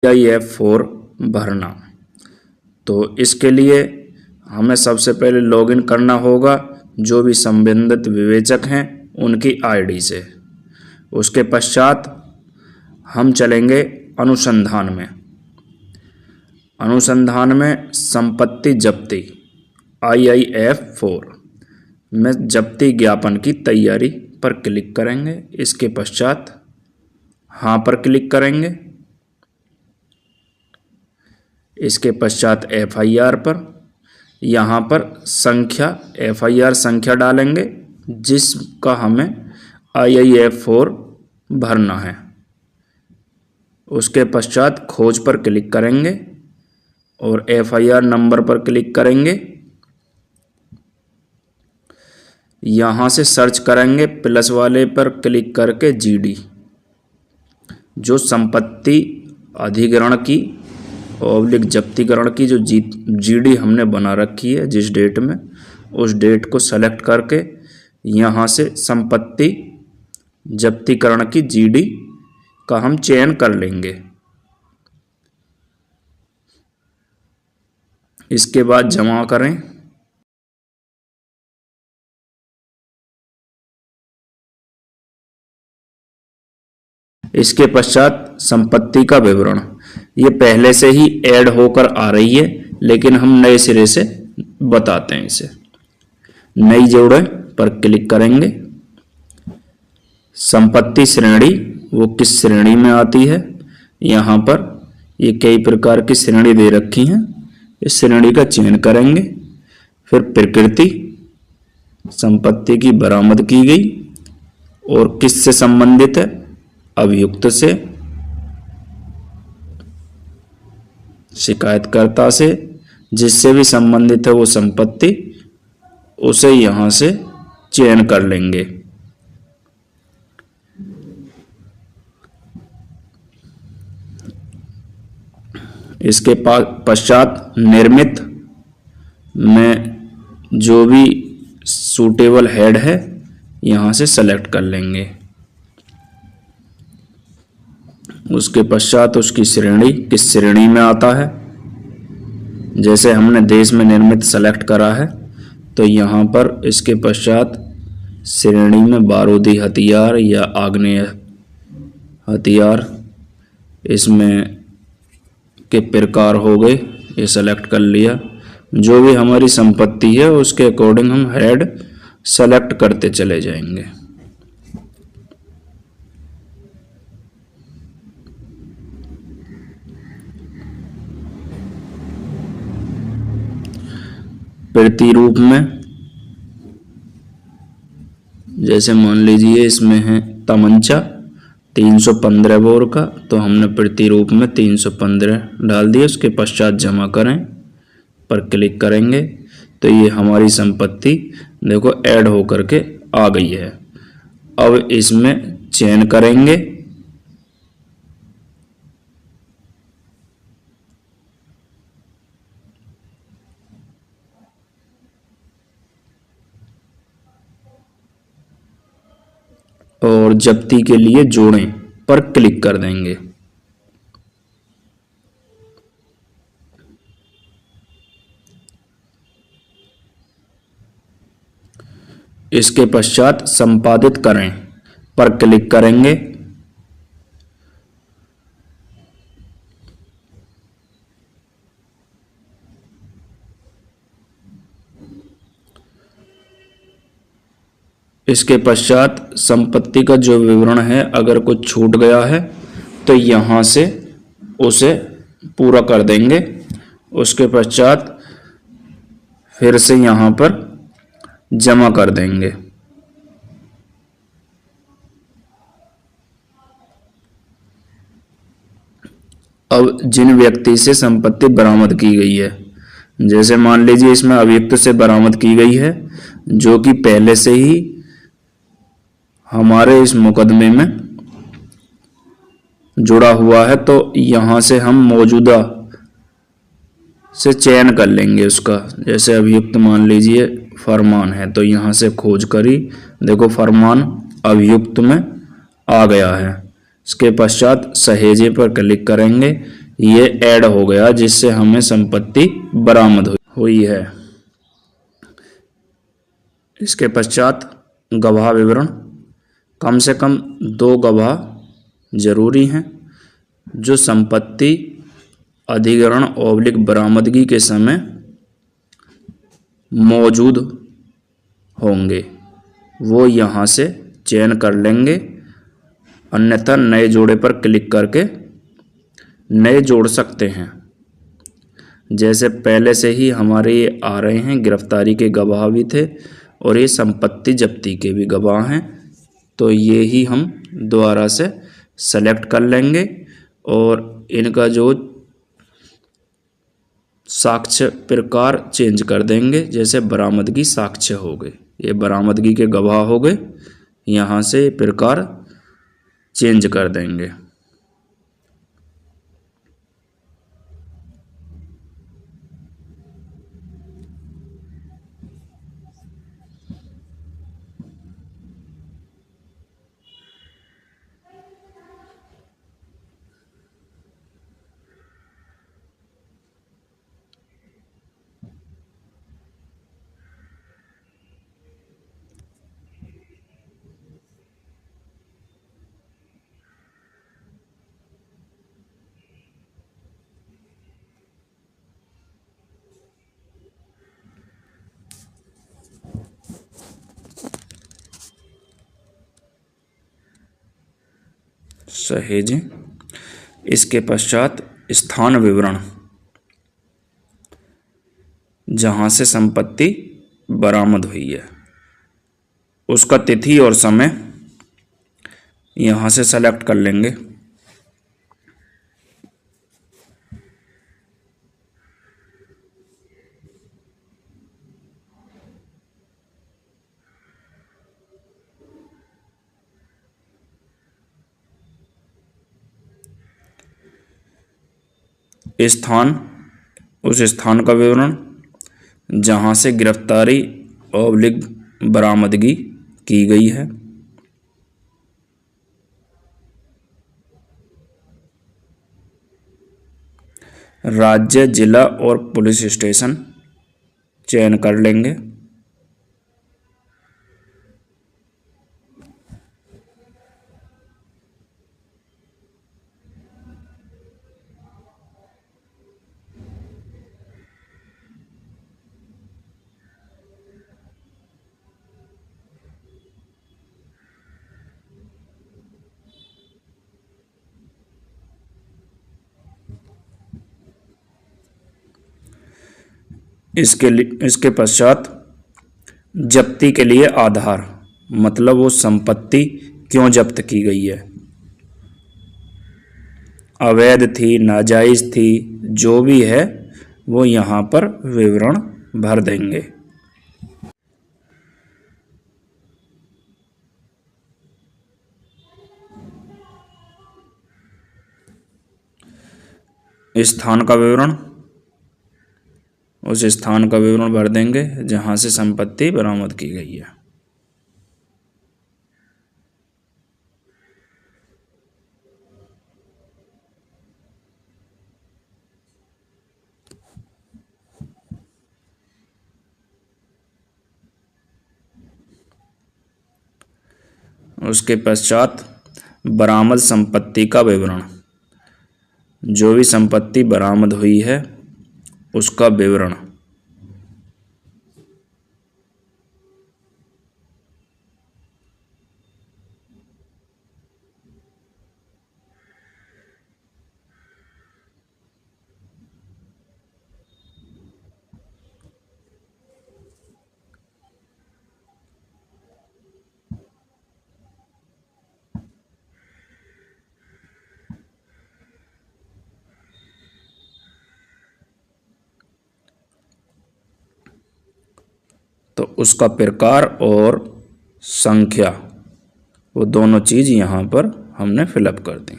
AIF4 भरना। तो इसके लिए हमें सबसे पहले लॉगिन करना होगा जो भी संबंधित विवेचक हैं उनकी आईडी से। उसके पश्चात हम चलेंगे अनुसंधान में। अनुसंधान में संपत्ति जब्ती IIF4 में जब्ती ज्ञापन की तैयारी पर क्लिक करेंगे। इसके पश्चात हाँ पर क्लिक करेंगे। इसके पश्चात FIR पर, यहाँ पर संख्या FIR संख्या डालेंगे जिसका हमें IIF4 भरना है। उसके पश्चात खोज पर क्लिक करेंगे और FIR नंबर पर क्लिक करेंगे। यहाँ से सर्च करेंगे प्लस वाले पर क्लिक करके GD, जो संपत्ति अधिग्रहण की जब्तीकरण की जो GD हमने बना रखी है जिस डेट में, उस डेट को सेलेक्ट करके यहाँ से संपत्ति जब्तीकरण की GD का हम चयन कर लेंगे। इसके बाद जमा करें। इसके पश्चात संपत्ति का विवरण, ये पहले से ही ऐड होकर आ रही है लेकिन हम नए सिरे से बताते हैं इसे। नई जोड़े पर क्लिक करेंगे। संपत्ति श्रेणी वो किस श्रेणी में आती है, यहाँ पर ये कई प्रकार की श्रेणी दे रखी हैं, इस श्रेणी का चयन करेंगे। फिर प्रकृति, संपत्ति की बरामद की गई और किससे संबंधित है, अभियुक्त से, शिकायतकर्ता से, जिससे भी संबंधित है वो संपत्ति, उसे यहाँ से चयन कर लेंगे। इसके पश्चात निर्मित में जो भी सूटेबल हेड है यहाँ से सेलेक्ट कर लेंगे। उसके पश्चात उसकी श्रेणी किस श्रेणी में आता है, जैसे हमने देश में निर्मित सेलेक्ट करा है तो यहाँ पर इसके पश्चात श्रेणी में बारूदी हथियार या आग्नेय हथियार इसमें के प्रकार हो गए, ये सेलेक्ट कर लिया। जो भी हमारी संपत्ति है उसके अकॉर्डिंग हम हेड सेलेक्ट करते चले जाएंगे। प्रतिरूप में जैसे मान लीजिए इसमें है तमंचा 315 बोर का, तो हमने प्रतिरूप में 315 डाल दिया। उसके पश्चात जमा करें पर क्लिक करेंगे तो ये हमारी संपत्ति देखो ऐड होकर के आ गई है। अब इसमें चयन करेंगे और जब्ती के लिए जोड़ें पर क्लिक कर देंगे। इसके पश्चात संपादित करें पर क्लिक करेंगे। इसके पश्चात संपत्ति का जो विवरण है अगर कुछ छूट गया है तो यहाँ से उसे पूरा कर देंगे। उसके पश्चात फिर से यहाँ पर जमा कर देंगे। अब जिन व्यक्ति से संपत्ति बरामद की गई है, जैसे मान लीजिए इसमें अभियुक्त से बरामद की गई है जो कि पहले से ही हमारे इस मुकदमे में जुड़ा हुआ है, तो यहाँ से हम मौजूदा से चयन कर लेंगे उसका। जैसे अभियुक्त मान लीजिए फरमान है तो यहाँ से खोज करी, देखो फरमान अभियुक्त में आ गया है। इसके पश्चात सहेजे पर क्लिक करेंगे। ये ऐड हो गया, जिससे हमें संपत्ति बरामद हुई है। इसके पश्चात गवाह विवरण। कम से कम 2 गवाह जरूरी हैं जो संपत्ति अधिग्रहण / बरामदगी के समय मौजूद होंगे, वो यहाँ से चयन कर लेंगे। अन्यथा नए जोड़े पर क्लिक करके नए जोड़ सकते हैं। जैसे पहले से ही हमारे ये आ रहे हैं, गिरफ्तारी के गवाह भी थे और ये संपत्ति जब्ती के भी गवाह हैं, तो ये ही हम दोबारा से सेलेक्ट कर लेंगे और इनका जो साक्ष्य प्रकार चेंज कर देंगे। जैसे बरामदगी साक्ष्य हो गए, ये बरामदगी के गवाह हो गए, यहाँ से प्रकार चेंज कर देंगे। सहेजें। इसके पश्चात स्थान विवरण, जहाँ से संपत्ति बरामद हुई है उसका तिथि और समय यहाँ से सेलेक्ट कर लेंगे। स्थान, उस स्थान का विवरण जहाँ से गिरफ्तारी / बरामदगी की गई है। राज्य, जिला और पुलिस स्टेशन चयन कर लेंगे। इसके पश्चात जब्ती के लिए आधार, मतलब वो संपत्ति क्यों जब्त की गई है, अवैध थी, नाजायज थी, जो भी है वो यहाँ पर विवरण भर देंगे। स्थान का विवरण, उस स्थान का विवरण भर देंगे जहाँ से संपत्ति बरामद की गई है। उसके पश्चात बरामद संपत्ति का विवरण, जो भी संपत्ति बरामद हुई है उसका विवरण। तो उसका प्रकार और संख्या, वो दोनों चीज़ यहाँ पर हमने फिलअप कर दी।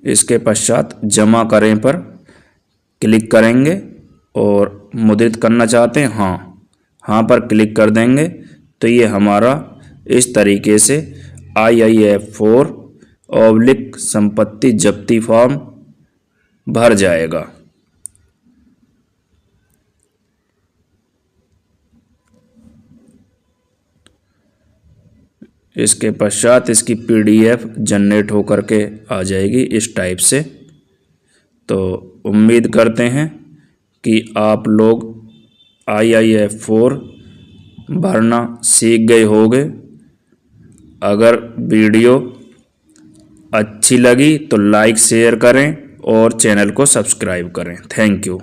इसके पश्चात जमा करें पर क्लिक करेंगे और मुद्रित करना चाहते हैं हाँ पर क्लिक कर देंगे तो ये हमारा इस तरीके से IIF4 ऑब्लिक संपत्ति जब्ती फॉर्म भर जाएगा। इसके पश्चात इसकी PDF जनरेट होकर के आ जाएगी इस टाइप से। तो उम्मीद करते हैं कि आप लोग IIF4 भरना सीख गए होंगे। अगर वीडियो अच्छी लगी तो लाइक शेयर करें और चैनल को सब्सक्राइब करें। Thank you.